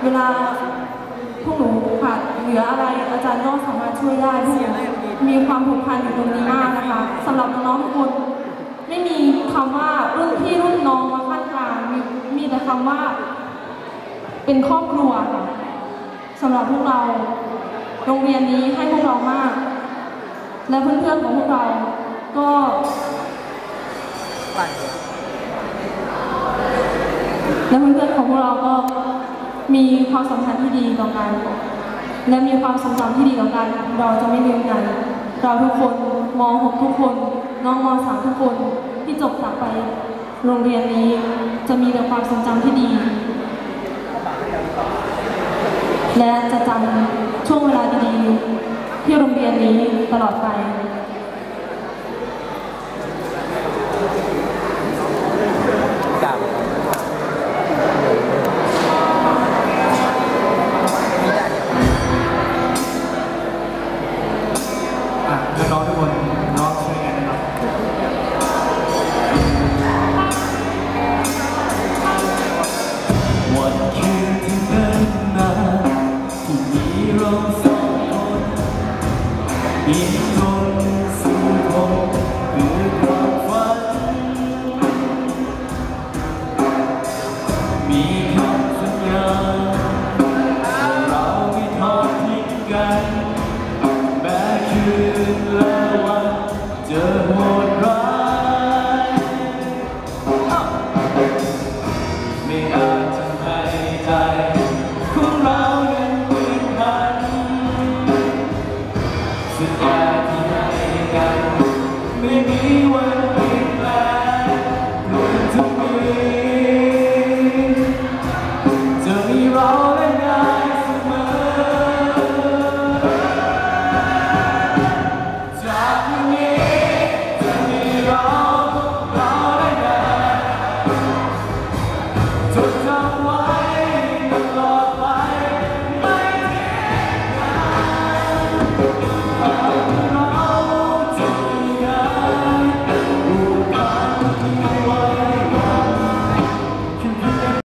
เวลาพวกหนูขาดเหลืออะไรอาจารย์ก็สามารถช่วยได้มีความผูกพันอยู่ตรงนี้มากนะคะสำหรับน้องๆทุกคนไม่มีคำว่ารุ่นพี่รุ่นน้องมาขั้นกลางมีแต่คำว่าเป็นครอบครัวค่ะสำหรับพวกเราโรงเรียนนี้ให้พวกเรามากและเพื่อนๆของพวกเราก็มีความสัมพันธ์ที่ดีต่อกันและมีความทรงจำที่ดีต่อกันเราจะไม่ลืมกันเราทุกคนม.6 ทุกคนน้องม.3 ทุกคนที่จบจากไปโรงเรียนนี้จะมีแต่ความทรงจำที่ดีและจะจำช่วงเวลาดีๆที่โรงเรียนนี้ตลอดไปน้องทุกคนน้องช่วยกันนะครับวันคืนที่เดินมาที่มีเราสองคนอีกคนสู่คนคือความฝันมี